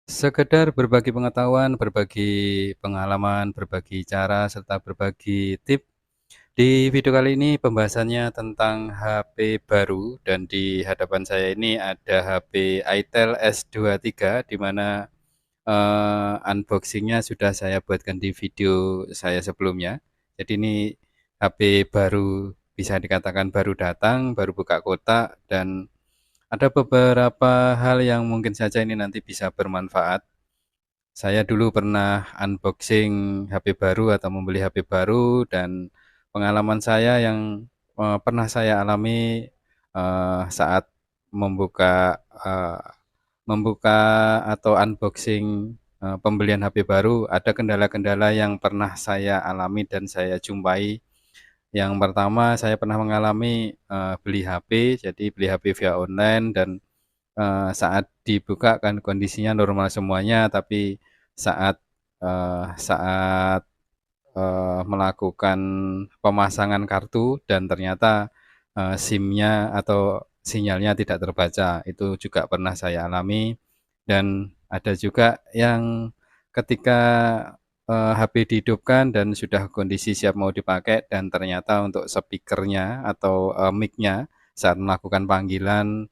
Sekedar berbagi pengetahuan, berbagi pengalaman, berbagi cara, serta berbagi tip. Di video kali ini pembahasannya tentang HP baru dan di hadapan saya ini ada HP Itel S23 di mana, unboxing-nya sudah saya buatkan di video saya sebelumnya. Jadi ini HP baru, bisa dikatakan baru datang, baru buka kotak dan ada beberapa hal yang mungkin saja ini nanti bisa bermanfaat. Saya dulu pernah unboxing HP baru atau membeli HP baru dan pengalaman saya yang, pernah saya alami, saat membuka, membuka atau unboxing, pembelian HP baru, ada kendala-kendala yang pernah saya alami dan saya jumpai. Yang pertama saya pernah mengalami, beli HP, jadi beli HP via online dan saat dibuka kan kondisinya normal semuanya, tapi saat, saat, melakukan pemasangan kartu dan ternyata, SIM-nya atau sinyalnya tidak terbaca, itu juga pernah saya alami. Dan ada juga yang ketika, HP dihidupkan dan sudah kondisi siap mau dipakai dan ternyata untuk speaker-nya atau, mic-nya saat melakukan panggilan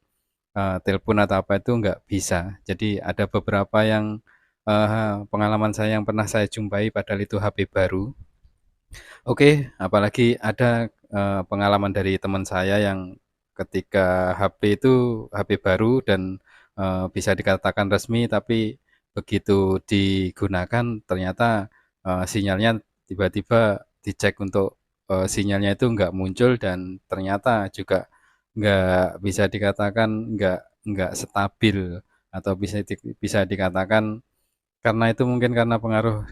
telepon atau apa itu nggak bisa. Jadi ada beberapa yang, pengalaman saya yang pernah saya jumpai padahal itu HP baru. Oke, apalagi ada, pengalaman dari teman saya yang ketika HP itu HP baru dan, bisa dikatakan resmi tapi begitu digunakan ternyata, sinyalnya tiba-tiba dicek untuk, sinyalnya itu nggak muncul dan ternyata juga nggak bisa dikatakan nggak stabil atau bisa dikatakan karena itu mungkin karena pengaruh,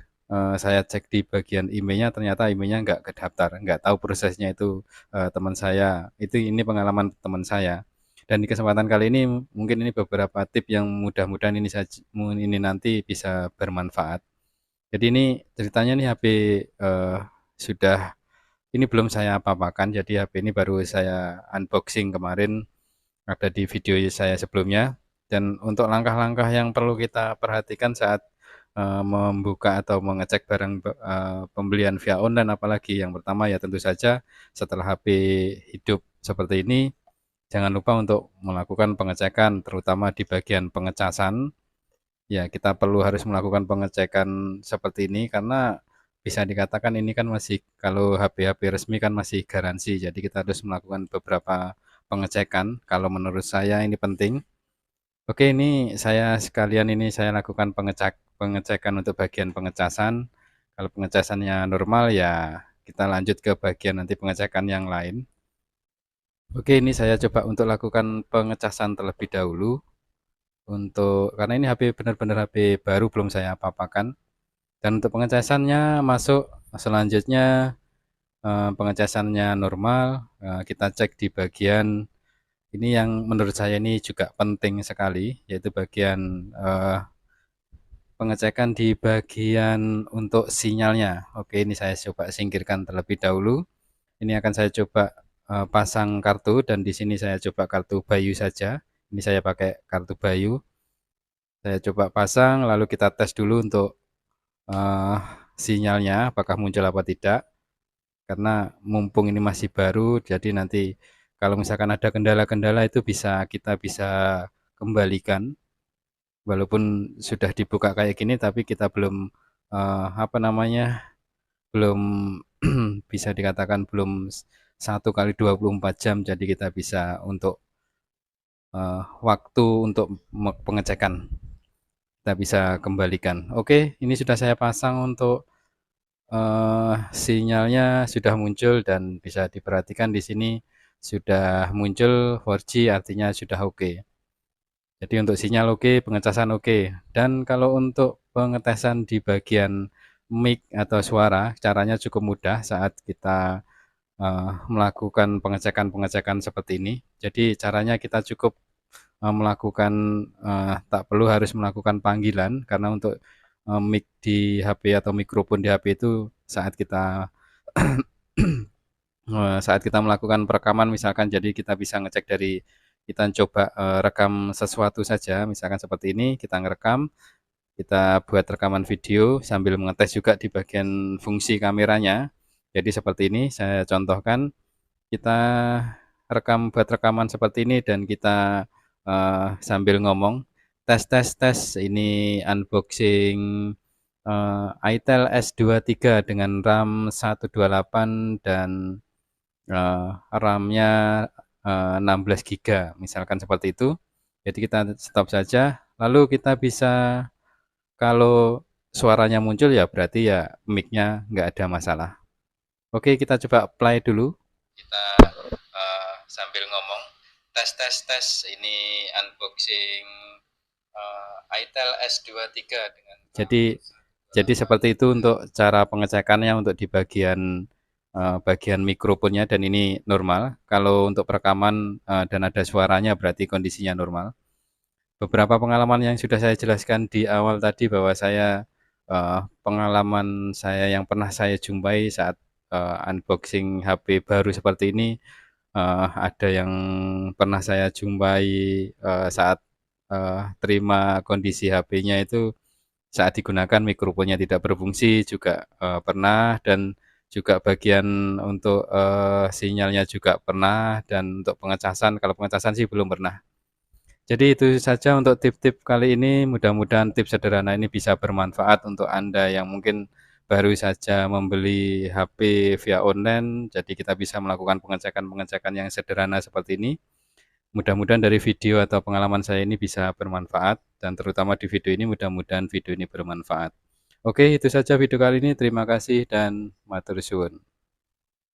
saya cek di bagian IMEI-nya ternyata IMEI-nya nggak kedaftar, nggak tahu prosesnya itu, teman saya. Ini pengalaman teman saya. Dan di kesempatan kali ini mungkin ini beberapa tip yang mudah-mudahan ini nanti bisa bermanfaat. Jadi ini ceritanya nih HP, sudah ini belum saya apa-apakan, jadi HP ini baru saya unboxing kemarin, ada di video saya sebelumnya. Dan untuk langkah-langkah yang perlu kita perhatikan saat, membuka atau mengecek barang pembelian via online apalagi, yang pertama ya tentu saja setelah HP hidup seperti ini, jangan lupa untuk melakukan pengecekan terutama di bagian pengecasan. Ya, kita perlu harus melakukan pengecekan seperti ini karena bisa dikatakan ini kan masih kalau HP-HP resmi kan masih garansi, jadi kita harus melakukan beberapa pengecekan, kalau menurut saya ini penting. Oke, ini saya lakukan pengecekan untuk bagian pengecasan. Kalau pengecasannya normal ya kita lanjut ke bagian nanti pengecekan yang lain. Oke, ini saya coba untuk lakukan pengecasan terlebih dahulu karena ini HP benar-benar HP baru belum saya apa-apakan. Dan untuk pengecasannya masuk selanjutnya pengecasannya normal, kita cek di bagian ini yang menurut saya ini juga penting sekali yaitu bagian, pengecekan di bagian untuk sinyalnya. Oke, ini saya coba singkirkan terlebih dahulu. Ini akan saya coba, pasang kartu dan di sini saya coba kartu Bayu saja. Ini saya pakai kartu Bayu. Saya coba pasang lalu kita tes dulu untuk, eee, sinyalnya apakah muncul apa tidak. Karena mumpung ini masih baru, jadi nanti kalau misalkan ada kendala-kendala itu kita bisa kembalikan. Walaupun sudah dibuka kayak gini tapi kita belum, apa namanya, belum bisa dikatakan belum 1 kali 24 jam, jadi kita bisa untuk, waktu untuk pengecekan, kita bisa kembalikan. Oke, ini sudah saya pasang untuk, sinyalnya sudah muncul dan bisa diperhatikan di sini sudah muncul 4G artinya sudah oke. Jadi untuk sinyal oke, pengecasan oke. Dan kalau untuk pengetesan di bagian mic atau suara, caranya cukup mudah saat kita, melakukan pengecekan-pengecekan seperti ini. Jadi caranya kita cukup, melakukan, tak perlu harus melakukan panggilan karena untuk, mic di HP atau mikrofon di HP itu saat kita saat kita melakukan perekaman misalkan jadi kita bisa ngecek dari kita coba, rekam sesuatu saja misalkan seperti ini kita ngerekam, kita buat rekaman video sambil mengetes juga di bagian fungsi kameranya. Jadi seperti ini saya contohkan, kita buat rekaman seperti ini dan kita, sambil ngomong, "Tes tes tes, ini unboxing, itel S23 dengan RAM 128 dan, RAM-nya, 16 giga," misalkan seperti itu. Jadi kita stop saja, lalu kita bisa kalau suaranya muncul ya berarti ya mic-nya nggak ada masalah. Oke, kita coba play dulu. Kita, sambil ngomong, "Tes tes tes, ini unboxing, itel S23 dengan." Jadi seperti itu untuk cara pengecekannya untuk di bagian mikrofonnya dan ini normal. Kalau untuk perekaman, dan ada suaranya berarti kondisinya normal. Beberapa pengalaman yang sudah saya jelaskan di awal tadi bahwa pengalaman saya yang pernah saya jumpai saat, unboxing HP baru seperti ini, ada yang pernah saya jumpai, saat, terima kondisi HP-nya itu saat digunakan mikrofonnya tidak berfungsi juga, pernah dan juga bagian untuk, sinyalnya juga pernah dan untuk pengecasan, kalau pengecasan sih belum pernah. Jadi itu saja untuk tip-tip kali ini, mudah-mudahan tips sederhana ini bisa bermanfaat untuk Anda yang mungkin baru saja membeli HP via online, jadi kita bisa melakukan pengecekan-pengecekan yang sederhana seperti ini. Mudah-mudahan dari video atau pengalaman saya ini bisa bermanfaat, dan terutama di video ini mudah-mudahan video ini bermanfaat. Oke, itu saja video kali ini. Terima kasih dan matur suwun.